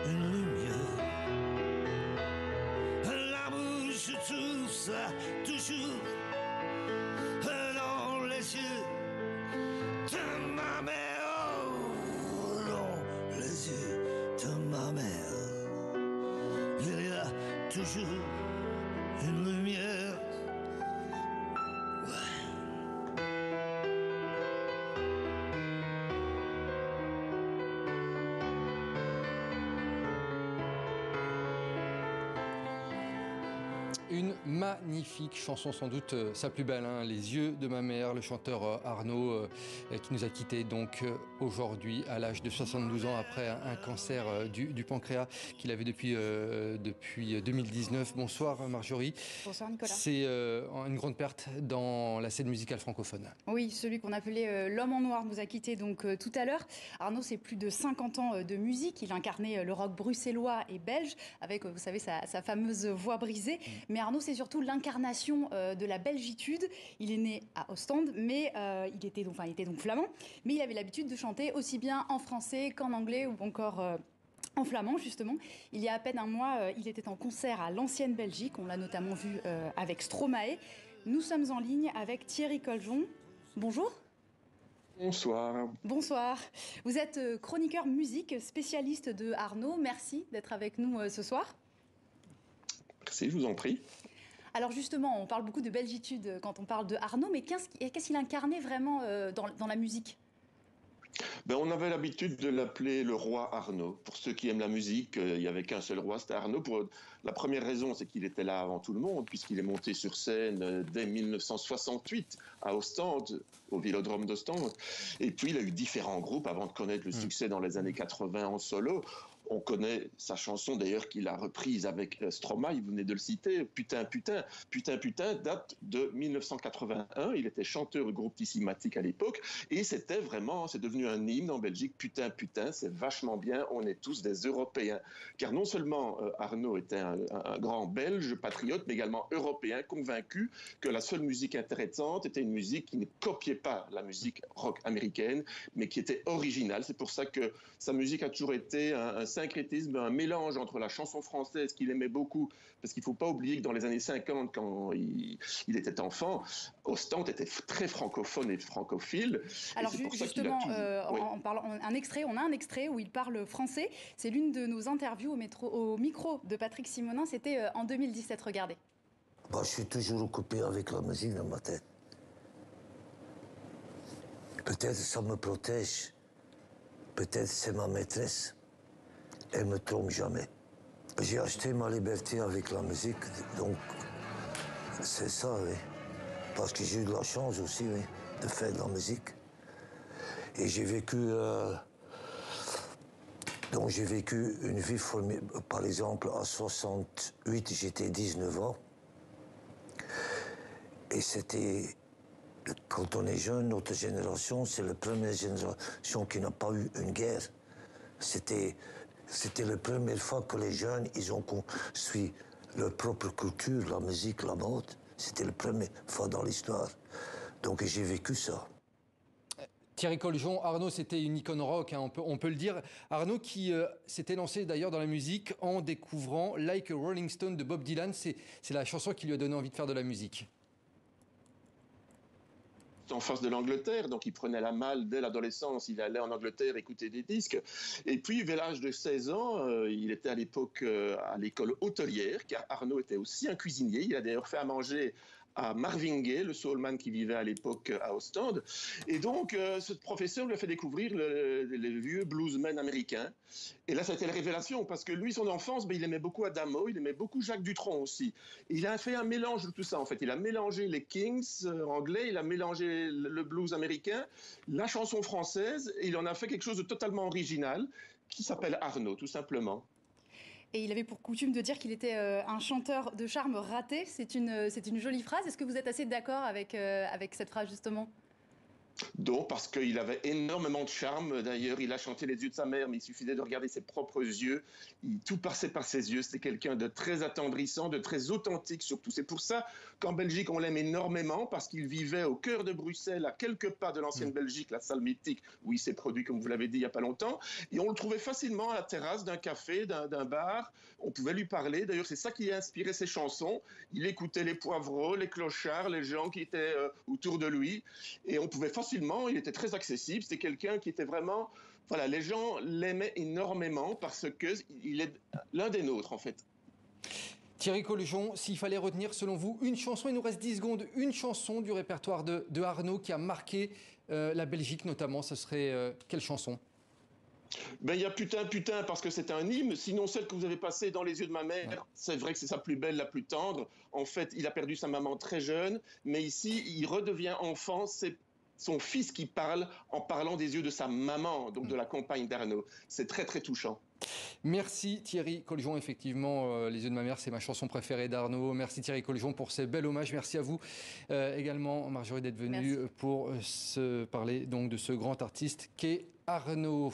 une lumière. La bouche tout ça, toujours dans les yeux de ma mère. Oh, dans les yeux de ma mère, il y a toujours une lumière. Une magnifique chanson, sans doute sa plus belle, hein, Les yeux de ma mère, le chanteur Arnaud qui nous a quittés donc aujourd'hui à l'âge de 72 ans après un cancer du pancréas qu'il avait depuis 2019. Bonsoir Marjorie. Bonsoir Nicolas. C'est une grande perte dans la scène musicale francophone. Oui, celui qu'on appelait l'homme en noir nous a quittés donc tout à l'heure. Arnaud, c'est plus de 50 ans de musique. Il incarnait le rock bruxellois et belge avec, vous savez, sa fameuse voix brisée. Mais Arnaud, c'est surtout l'incarnation de la belgitude. Il est né à Ostende, mais il était donc flamand. Mais il avait l'habitude de chanter aussi bien en français qu'en anglais ou encore en flamand, justement. Il y a à peine un mois, il était en concert à l'Ancienne Belgique. On l'a notamment vu avec Stromae. Nous sommes en ligne avec Thierry Coljon. Bonjour. Bonsoir. Bonsoir. Vous êtes chroniqueur musique, spécialiste de Arnaud. Merci d'être avec nous ce soir. Merci, je vous en prie. Alors justement, on parle beaucoup de belgitude quand on parle de Arnaud, mais qu'est-ce qu'il incarnait vraiment dans la musique ? On avait l'habitude de l'appeler le roi Arnaud. Pour ceux qui aiment la musique, il n'y avait qu'un seul roi, c'était Arnaud. La première raison, c'est qu'il était là avant tout le monde, puisqu'il est monté sur scène dès 1968 à Ostende, au Vélodrome d'Ostende. Et puis, il a eu différents groupes avant de connaître le succès dans les années 80 en solo. On connaît sa chanson d'ailleurs qu'il a reprise avec Stromae, vous venez de le citer, Putain, putain. Putain, putain date de 1981. Il était chanteur du groupe Tissimatic à l'époque. Et c'est devenu un hymne en Belgique. Putain, putain, c'est vachement bien. On est tous des Européens. Car non seulement Arnaud était un grand Belge patriote, mais également européen, convaincu que la seule musique intéressante était une musique qui ne copiait pas la musique rock américaine, mais qui était originale. C'est pour ça que sa musique a toujours été un syncrétisme, un mélange entre la chanson française qu'il aimait beaucoup, parce qu'il ne faut pas oublier que dans les années 50, quand il était enfant, Ostende était très francophone et francophile. Alors justement, en parlant, on a un extrait où il parle français. C'est l'une de nos interviews au micro de Patrick Simonin. C'était en 2017, regardez. Je suis toujours occupé avec la musique dans ma tête. Peut-être ça me protège. Peut-être c'est ma maîtresse. Elle me trompe jamais. J'ai acheté ma liberté avec la musique, donc c'est ça, oui. Parce que j'ai eu de la chance aussi, oui, de faire de la musique. Et j'ai vécu une vie formidable. Par exemple, à 68, j'étais 19 ans. Et c'était, quand on est jeune, notre génération, c'est la première génération qui n'a pas eu une guerre. C'était la première fois que les jeunes, ils ont construit leur propre culture, la musique, la mode. C'était la première fois dans l'histoire. Donc j'ai vécu ça. Thierry Coljon, Arnaud, c'était une icône rock, hein, on peut le dire. Arnaud qui s'était lancé d'ailleurs dans la musique en découvrant Like a Rolling Stone de Bob Dylan. C'est la chanson qui lui a donné envie de faire de la musique. En face de l'Angleterre, donc il prenait la malle dès l'adolescence, il allait en Angleterre écouter des disques. Et puis, vers l'âge de 16 ans, il était à l'époque à l'école hôtelière, car Arnaud était aussi un cuisinier. Il a d'ailleurs fait à manger à Marvin Gaye, le soulman qui vivait à l'époque à Ostende. Et donc, ce professeur lui a fait découvrir les vieux bluesmen américains. Et là, ça a été la révélation, parce que lui, son enfance, il aimait beaucoup Adamo, il aimait beaucoup Jacques Dutronc aussi. Et il a fait un mélange de tout ça, en fait. Il a mélangé les Kings anglais, il a mélangé le blues américain, la chanson française, et il en a fait quelque chose de totalement original, qui s'appelle Arnaud, tout simplement. Et il avait pour coutume de dire qu'il était un chanteur de charme raté. C'est une jolie phrase. Est-ce que vous êtes assez d'accord avec cette phrase, justement ? Donc, parce qu'il avait énormément de charme. D'ailleurs, il a chanté les yeux de sa mère, mais il suffisait de regarder ses propres yeux. Tout passait par ses yeux. C'était quelqu'un de très attendrissant, de très authentique surtout. C'est pour ça qu'en Belgique, on l'aime énormément, parce qu'il vivait au cœur de Bruxelles, à quelques pas de l'ancienne Belgique, la salle mythique, où il s'est produit, comme vous l'avez dit, il n'y a pas longtemps. Et on le trouvait facilement à la terrasse d'un café, d'un bar. On pouvait lui parler. D'ailleurs, c'est ça qui a inspiré ses chansons. Il écoutait les poivreaux, les clochards, les gens qui étaient autour de lui. Et on pouvait facilement, il était très accessible. C'était quelqu'un qui était vraiment... Voilà, les gens l'aimaient énormément parce qu'il est l'un des nôtres, en fait. Thierry Coljon, s'il fallait retenir, selon vous, une chanson, il nous reste 10 secondes, une chanson du répertoire de Arnaud qui a marqué la Belgique notamment, ce serait quelle chanson ? Ben, il y a Putain, putain, parce que c'est un hymne. Sinon, celle que vous avez passée dans les yeux de ma mère, ouais. C'est vrai que c'est sa plus belle, la plus tendre. En fait, il a perdu sa maman très jeune, mais ici, il redevient enfant. C'est son fils qui parle en parlant des yeux de sa maman, donc de la compagne d'Arnaud. C'est très, très touchant. Merci Thierry Coljon, effectivement, Les yeux de ma mère, c'est ma chanson préférée d'Arnaud. Merci Thierry Coljon pour ces bels hommages. Merci à vous également, Marjorie, d'être venue pour se parler donc de ce grand artiste qu'est Arnaud.